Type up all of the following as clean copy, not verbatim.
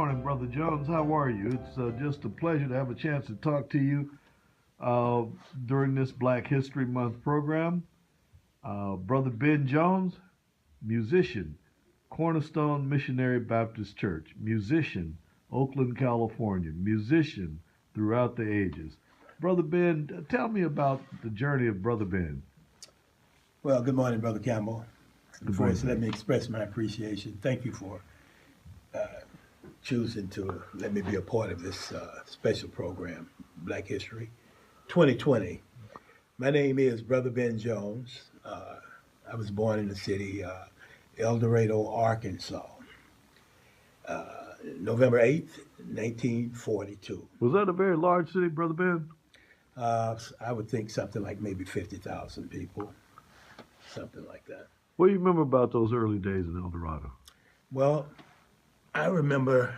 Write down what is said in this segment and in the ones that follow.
morning, Brother Jones. How are you? It's just a pleasure to have a chance to talk to you uh, during this Black History Month program. Brother Ben Jones, musician, Cornerstone Missionary Baptist Church, musician, Oakland, California, musician throughout the ages. Brother Ben, tell me about the journey of Brother Ben. Well, good morning, Brother Campbell. Good First, morning. let me express my appreciation. Thank you for choosing to let me be a part of this special program, Black History 2020. My name is Brother Ben Jones. I was born in the city, El Dorado, Arkansas, November 8th, 1942. Was that a very large city, Brother Ben? I would think something like maybe 50,000 people, something like that. What do you remember about those early days in El Dorado? Well, I remember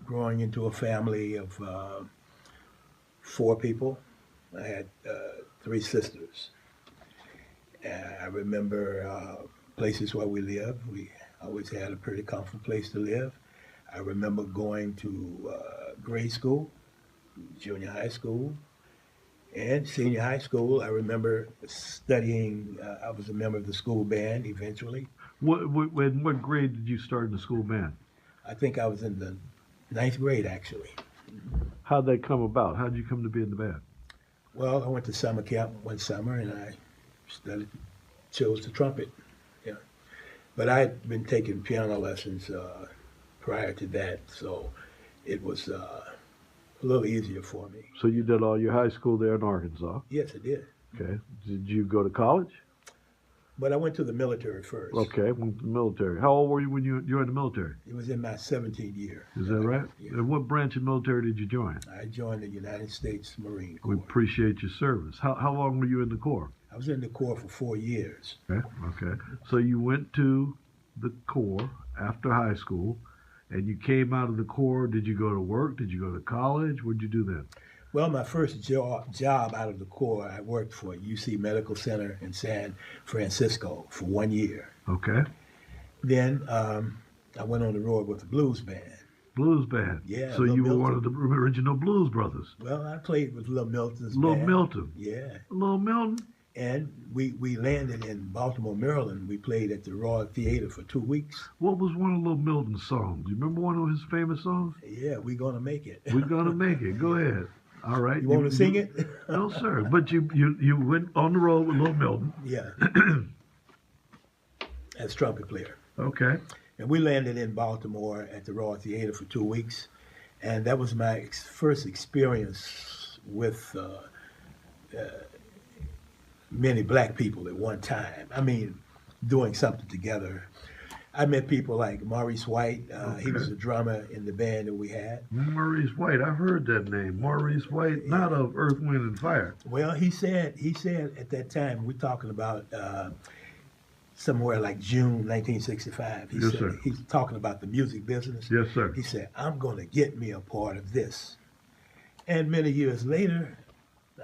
growing into a family of four people. I had three sisters. I remember places where we lived. We always had a pretty comfortable place to live. I remember going to grade school, junior high school, and senior high school. I remember studying. I was a member of the school band eventually. In what grade did you start in the school band? I think I was in the ninth grade, actually. How'd that come about? How'd you come to be in the band? Well, I went to summer camp one summer and I chose the trumpet. Yeah. But I had been taking piano lessons prior to that, so it was a little easier for me. So you did all your high school there in Arkansas. Yes, I did. Okay. Did you go to college? But I went to the military first. Okay, went to the military. How old were you when you joined the military? It was in my 17th year. Is that right? Yeah. And what branch of military did you join? I joined the United States Marine We Corps. appreciate your service. How long were you in the Corps? I was in the Corps for 4 years. Okay. So you went to the Corps after high school, and you came out of the Corps. Did you go to work? Did you go to college? What did you do then? Well, my first job out of the Corps, I worked for UC Medical Center in San Francisco for 1 year. Okay. Then I went on the road with the blues band. Blues band. Yeah. So Lil you were Milton. one of the original Blues Brothers. Well, I played with Lil Milton's Lil band. Milton. Yeah. Lil Milton. And we landed in Baltimore, Maryland. We played at the Royal Theater for 2 weeks. What was one of Lil Milton's songs? Do you remember one of his famous songs? Yeah, we gonna make it. We're gonna make it. Go ahead. All right. You want to sing it? No, sir. But you went on the road with Lil Milton. Yeah. As trumpet player. Okay. And we landed in Baltimore at the Royal Theater for 2 weeks. And that was my first experience with many black people at one time. I mean, doing something together. I met people like Maurice White. He was a drummer in the band that we had. Maurice White. I've heard that name. Maurice White, not of Earth, Wind, and Fire. Well, he said at that time, we're talking about somewhere like June 1965. Yes, sir. He's talking about the music business. Yes, sir. He said, I'm going to get me a part of this. And many years later,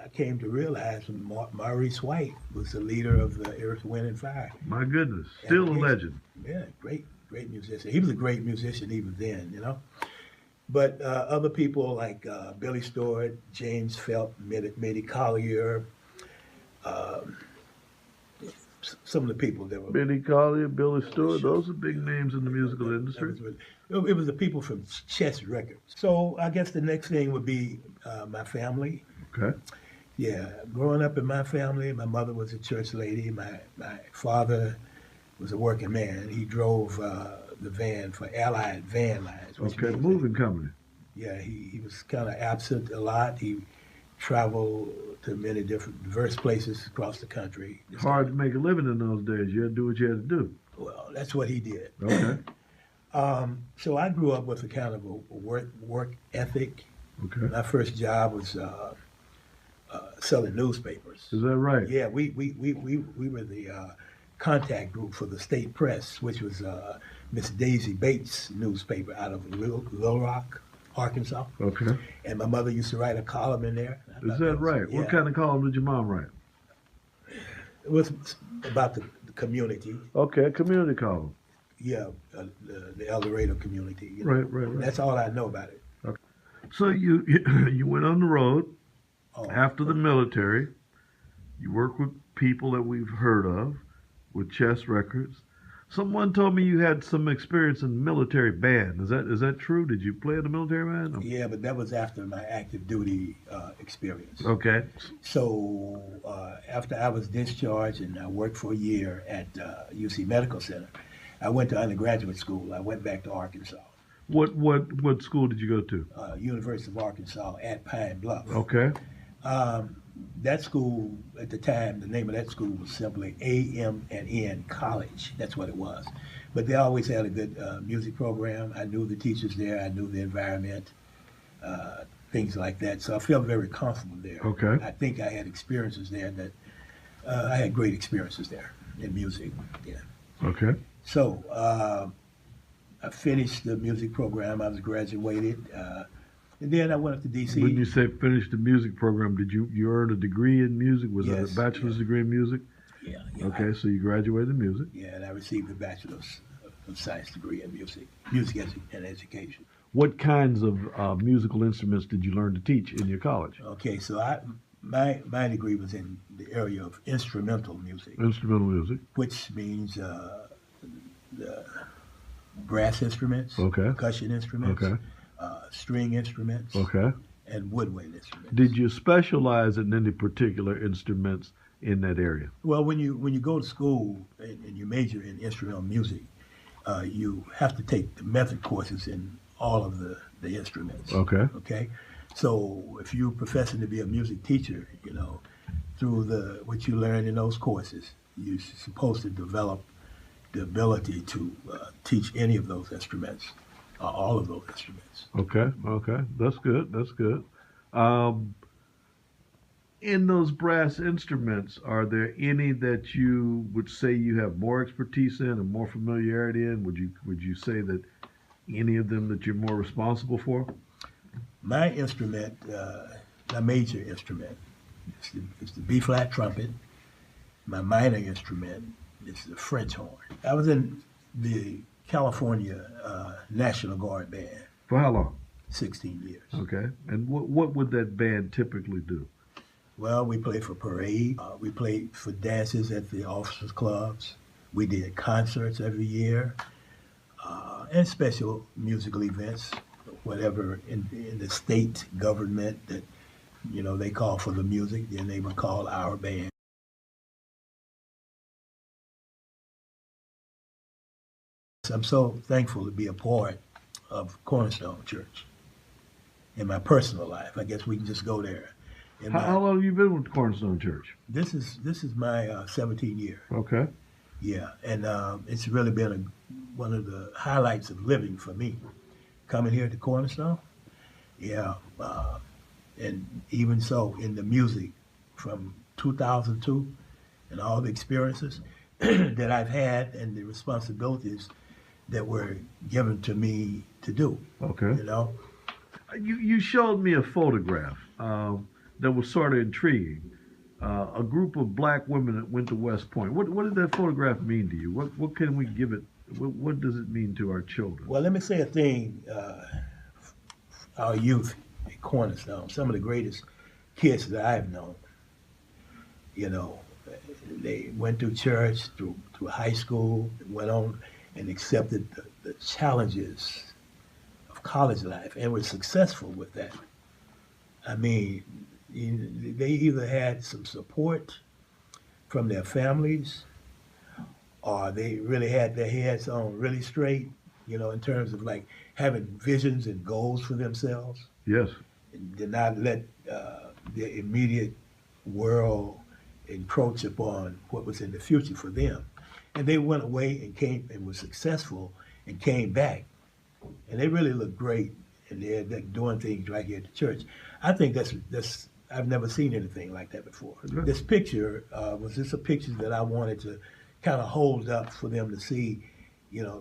I came to realize Maurice White was the leader of the Earth, Wind, and Fire. My goodness. Still a legend. Yeah, great musician. He was a great musician even then, you know. But other people like Billy Stewart, James Phelps, Mitty Collier, some of the people that were... Benny Collier, Billy Stewart, those are big names in the musical industry. It was the people from Chess Records. So I guess the next thing would be my family. Okay. Yeah, growing up in my family, my mother was a church lady. My father was a working man. He drove the van for Allied Van Lines. Okay, moving company. Yeah, he was kind of absent a lot. He traveled to many diverse places across the country. Hard to make a living in those days. You had to do what you had to do. Well, that's what he did. Okay. So I grew up with a kind of a work ethic. Okay. My first job was selling newspapers. Is that right? Yeah, we were the contact group for the state press, which was Miss Daisy Bates' newspaper out of Little Rock, Arkansas. Okay. And my mother used to write a column in there. Is that right? Yeah. What kind of column did your mom write? It was about the community. Okay, community column. Yeah, the El Dorado community. You know. Right. That's all I know about it. Okay. So you you went on the road Oh, after the military. You worked with people that we've heard of with chess records. Someone told me you had some experience in military band. Is that true? Did you play in the military band? yeah, but that was after my active duty experience. Okay. So after I was discharged and I worked for a year at UC Medical Center, I went to undergraduate school. I went back to Arkansas. What school did you go to? University of Arkansas at Pine Bluff. Okay. Um, that school at the time, the name of that school was simply AM&N College. That's what it was. But they always had a good music program. I knew the teachers there. I knew the environment, things like that. So I felt very comfortable there. Okay. I think I had experiences there that I had great experiences there in music. Yeah. Okay. So I finished the music program. I was graduated. And then I went up to D.C. When you say finish the music program, did you earn a degree in music? Was Yes, it a bachelor's degree in music? Yeah. Okay, so you graduated in music. Yeah, and I received a bachelor's of science degree in music and education. What kinds of musical instruments did you learn to teach in your college? Okay, so my degree was in the area of instrumental music, Instrumental music. which means the brass instruments, Okay. percussion instruments, Okay. String instruments, Okay. and woodwind instruments. Did you specialize in any particular instruments in that area? Well, when you go to school and you major in instrumental music, you have to take the method courses in all of the instruments. Okay. Okay, so if you're professing to be a music teacher, through what you learn in those courses, you're supposed to develop the ability to teach any of those instruments, all of those instruments. Okay. That's good. That's good. In those brass instruments, are there any that you would say you have more expertise in and more familiarity in? Would you say that any of them that you're more responsible for? My instrument, my major instrument, is the B flat trumpet. My minor instrument is the French horn. I was in the California National Guard band. For how long? 16 years. Okay. And what would that band typically do? Well, we played for parade. We played for dances at the officers' clubs. We did concerts every year and special musical events, whatever in the state government that, they call for the music, then they would call our band. I'm so thankful to be a part of Cornerstone Church in my personal life. I guess we can just go there. How long have you been with Cornerstone Church? This is my 17 year. Okay. Yeah, and it's really been one of the highlights of living for me, coming here to Cornerstone. Yeah, and even so in the music from 2002 and all the experiences that I've had and the responsibilities that were given to me to do. Okay. You You showed me a photograph that was sort of intriguing. A group of black women that went to West Point. What did that photograph mean to you? What can we give it? What does it mean to our children? Well, let me say a thing. Our youth at Cornerstone, some of the greatest kids that I've known. They went through church, through high school, went on and accepted the challenges of college life and were successful with that. I mean, they either had some support from their families or they really had their heads on really straight, in terms of like having visions and goals for themselves. Yes. And did not let their immediate world encroach upon what was in the future for them. And they went away and came and were successful and came back. And they really looked great. And they're doing things right here at the church. I think that's I've never seen anything like that before. Good. This picture was just a picture that I wanted to kind of hold up for them to see.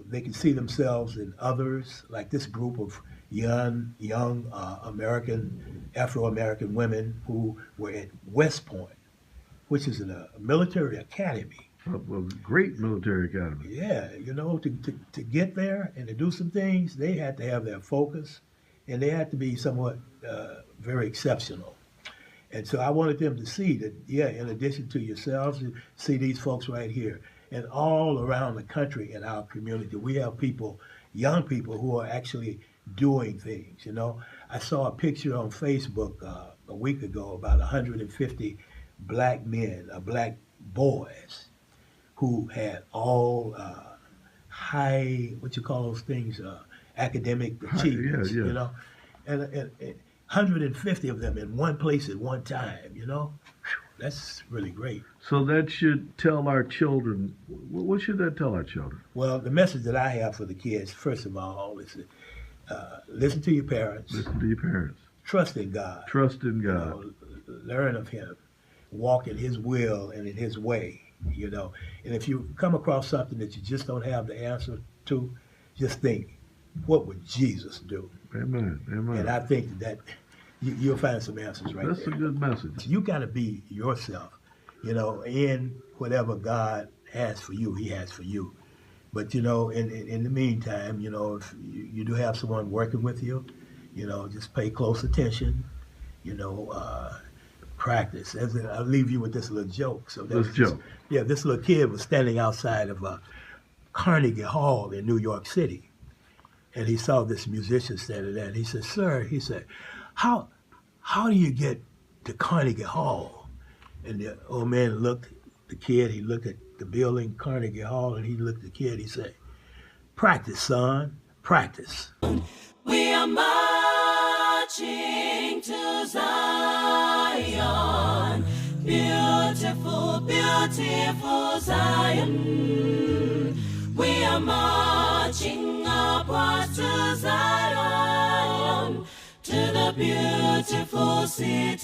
They can see themselves in others, like this group of young Afro-American women who were at West Point, which is a military academy A great military academy. Yeah, you know, to get there and to do some things, they had to have their focus, and they had to be somewhat very exceptional. And so I wanted them to see that, yeah, in addition to yourselves, see these folks right here. And all around the country in our community, we have people, young people, who are actually doing things, you know. I saw a picture on Facebook a week ago about 150 black men, black boys, who had all high, what you call those things, academic achievements, yeah. you know. And 150 of them in one place at one time, you know. Whew, that's really great. So that should tell our children, what should that tell our children? Well, the message that I have for the kids, first of all, is listen to your parents. Listen to your parents. Trust in God. Trust in God. You know, learn of Him. Walk in His will and in His way, you know. And if you come across something that you just don't have the answer to, just think, what would Jesus do? Amen. Amen. And I think that you'll find some answers right That's there. a good message. You got to be yourself, you know, in whatever God has for you, He has for you. But, you know, in the meantime, you know, if you do have someone working with you, you know, just pay close attention, you know, practice. I'll leave you with this little joke. So Let's joke. Yeah, this little kid was standing outside of Carnegie Hall in New York City. And he saw this musician standing there, and he said, "Sir," he said, how do you get to Carnegie Hall?" And the old man looked at the kid, he looked at the building, Carnegie Hall, and he looked at the kid, he said, "Practice, son, practice." We are marching to Zion, beautiful, beautiful Zion. We are marching upwards to Zion, to the beautiful city.